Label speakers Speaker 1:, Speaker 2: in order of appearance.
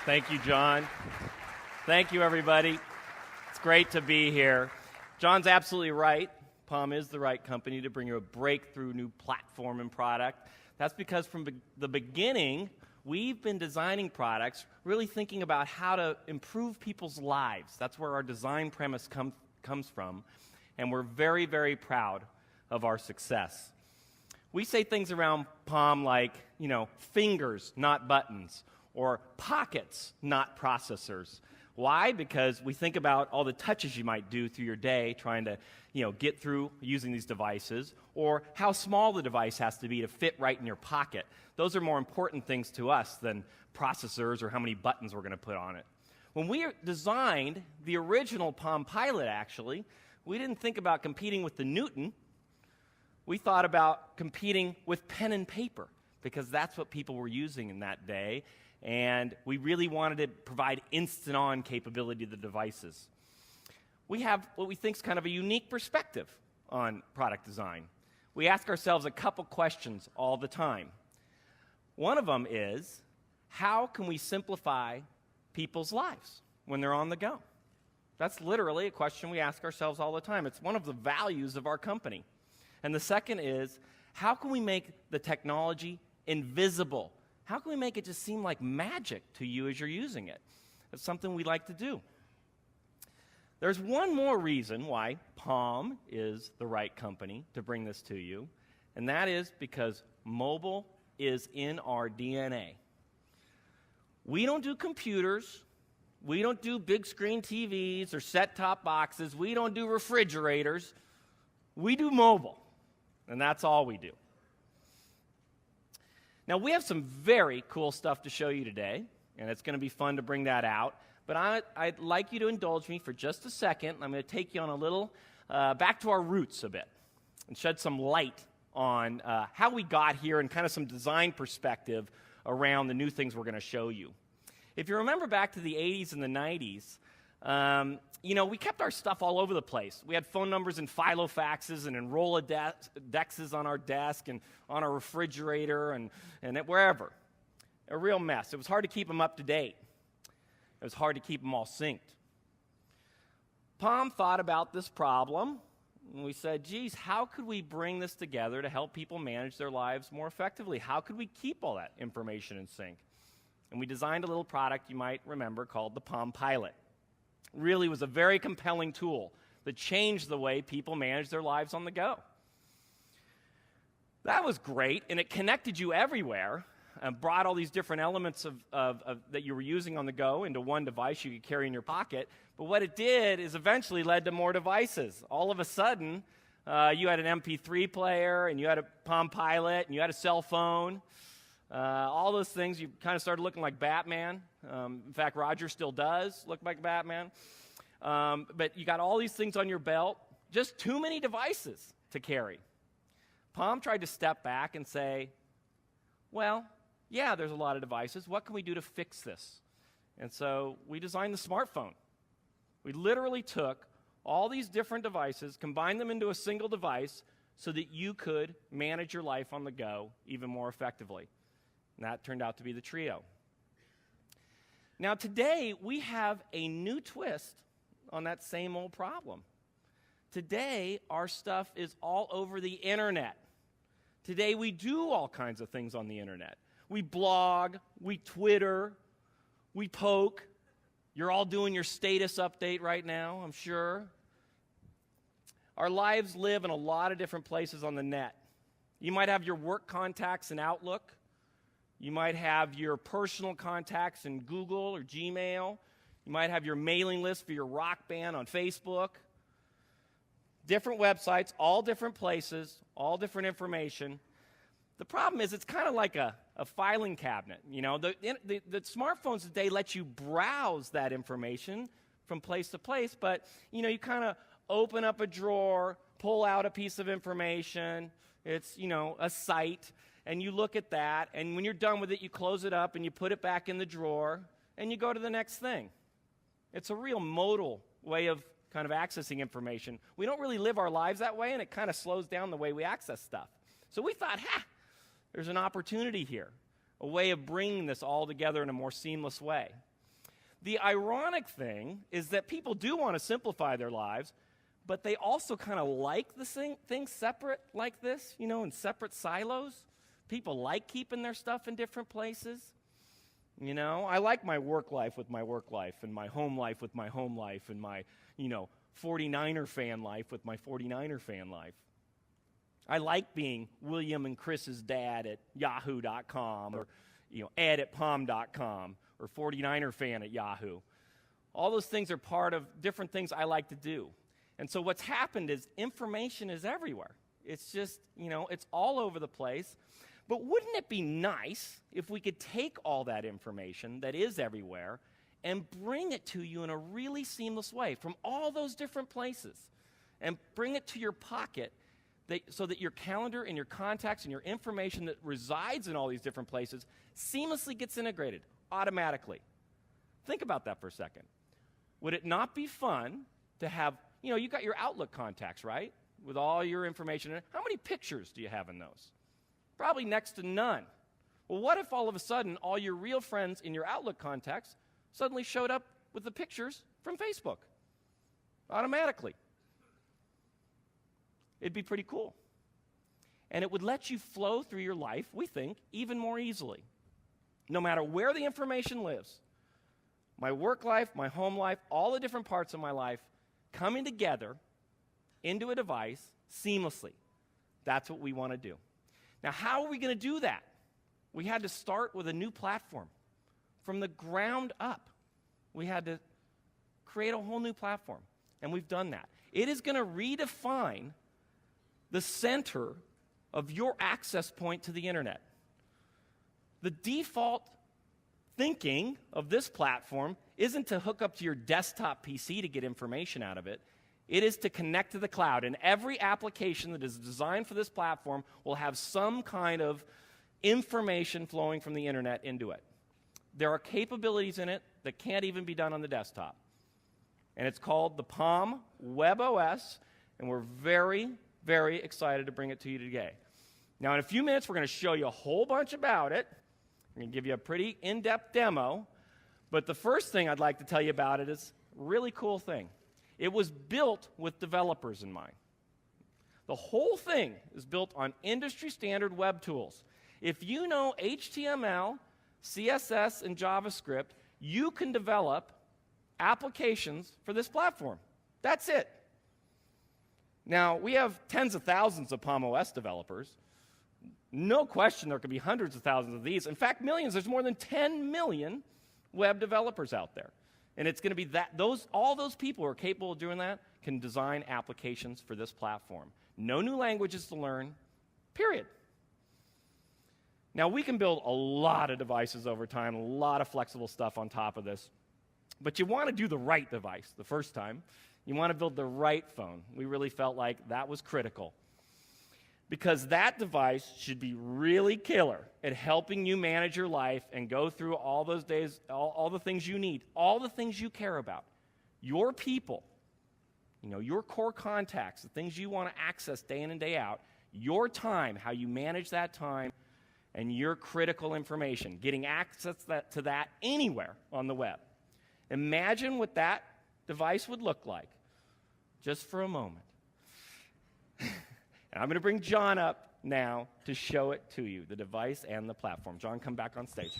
Speaker 1: Thank you, John. Thank you, everybody. It's great to be here. John's absolutely right. Palm is the right company to bring you a breakthrough new platform and product. That's because from the beginning, we've been designing products, really thinking about how to improve people's lives. That's where our design premise comes from, and we're very, very proud of our success. We say things around Palm like, fingers, not buttons, or pockets, not processors. Why? Because we think about all the touches you might do through your day trying to, get through using these devices, or how small the device has to be to fit right in your pocket. Those are more important things to us than processors or how many buttons we're going to put on it. When we designed the original Palm Pilot, actually, we didn't think about competing with the Newton. We thought about competing with pen and paper, because that's what people were using in that day, and we really wanted to provide instant-on capability to the devices. We have what we think is kind of a unique perspective on product design. We ask ourselves a couple questions all the time. One of them is, how can we simplify people's lives when they're on the go? That's literally a question we ask ourselves all the time. It's one of the values of our company. And the second is, how can we make the technology invisible? How can we make it just seem like magic to you as you're using it? It's something we like to do. There's one more reason why Palm is the right company to bring this to you, and that is because mobile is in our DNA. We don't do computers. We don't do big screen TVs or set-top boxes. We don't do refrigerators. We do mobile, and that's all we do. Now, we have some very cool stuff to show you today, and it's going to be fun to bring that out. But I'd like you to indulge me for just a second. I'm going to take you on a little back to our roots a bit and shed some light on how we got here and kind of some design perspective around the new things we're going to show you. If you remember back to the 80s and the 90s, we kept our stuff all over the place. We had phone numbers in filofaxes and in Rolodexes on our desk and on our refrigerator and wherever. A real mess. It was hard to keep them up to date. It was hard to keep them all synced. Palm thought about this problem, and we said, geez, how could we bring this together to help people manage their lives more effectively? How could we keep all that information in sync? And we designed a little product you might remember called the Palm Pilot. Really was a very compelling tool that changed the way people manage their lives on the go. That was great, and it connected you everywhere and brought all these different elements that you were using on the go into one device you could carry in your pocket. But what it did is eventually led to more devices. All of a sudden, you had an MP3 player, and you had a Palm Pilot, and you had a cell phone. All those things, you kind of started looking like Batman. In fact, Roger still does look like Batman. But you got all these things on your belt, just too many devices to carry. Palm tried to step back and say, well, yeah, there's a lot of devices. What can we do to fix this? And so we designed the smartphone. We literally took all these different devices, combined them into a single device so that you could manage your life on the go even more effectively. And that turned out to be the Trio. Now today, we have a new twist on that same old problem. Today, our stuff is all over the internet. Today, we do all kinds of things on the internet. We blog, we Twitter, we poke. You're all doing your status update right now, I'm sure. Our lives live in a lot of different places on the net. You might have your work contacts in Outlook. You might have your personal contacts in Google or Gmail. You might have your mailing list for your rock band on Facebook. Different websites, all different places, all different information. The problem is it's kind of like a filing cabinet. The smartphones today let you browse that information from place to place, but you kind of open up a drawer, pull out a piece of information. It's a site, and you look at that, and when you're done with it, you close it up and you put it back in the drawer, and you go to the next thing. It's a real modal way of kind of accessing information. We don't really live our lives that way, and it kind of slows down the way we access stuff. So we thought, there's an opportunity here, a way of bringing this all together in a more seamless way. The ironic thing is that people do want to simplify their lives, but they also kind of like the things separate like this, you know, in separate silos. People like keeping their stuff in different places. You know, I like my work life with my work life, and my home life with my home life, and my, 49er fan life with my 49er fan life. I like being William and Chris's dad at yahoo.com, or, Ed at palm.com, or 49er fan at Yahoo. All those things are part of different things I like to do. And so what's happened is information is everywhere. It's just, it's all over the place. But wouldn't it be nice if we could take all that information that is everywhere and bring it to you in a really seamless way from all those different places, and bring it to your pocket so that your calendar and your contacts and your information that resides in all these different places seamlessly gets integrated automatically? Think about that for a second. Would it not be fun to have, you got your Outlook contacts, right? With all your information in it. How many pictures do you have in those? Probably next to none. Well, what if all of a sudden all your real friends in your Outlook contacts suddenly showed up with the pictures from Facebook automatically? It'd be pretty cool. And it would let you flow through your life, we think, even more easily. No matter where the information lives, my work life, my home life, all the different parts of my life coming together into a device seamlessly. That's what we want to do. Now, how are we going to do that? We had to start with a new platform. From the ground up, we had to create a whole new platform, and we've done that. It is going to redefine the center of your access point to the internet. The default thinking of this platform isn't to hook up to your desktop PC to get information out of it. It is to connect to the cloud, and every application that is designed for this platform will have some kind of information flowing from the internet into it. There are capabilities in it that can't even be done on the desktop. And it's called the Palm Web OS, and we're very, very excited to bring it to you today. Now, in a few minutes, we're going to show you a whole bunch about it. We're going to give you a pretty in-depth demo. But the first thing I'd like to tell you about it is a really cool thing. It was built with developers in mind. The whole thing is built on industry-standard web tools. If you know HTML, CSS, and JavaScript, you can develop applications for this platform. That's it. Now, we have tens of thousands of Palm OS developers. No question there could be hundreds of thousands of these. In fact, millions. There's more than 10 million web developers out there. And it's going to be all those people who are capable of doing that can design applications for this platform. No new languages to learn, period. Now, we can build a lot of devices over time, a lot of flexible stuff on top of this. But you want to do the right device the first time. You want to build the right phone. We really felt like that was critical. Because that device should be really killer at helping you manage your life and go through all those days, all the things you need, all the things you care about. Your people, your core contacts, the things you want to access day in and day out, your time, how you manage that time, and your critical information, getting access to that anywhere on the web. Imagine what that device would look like, just for a moment. And I'm going to bring John up now to show it to you, the device and the platform. John, come back on stage.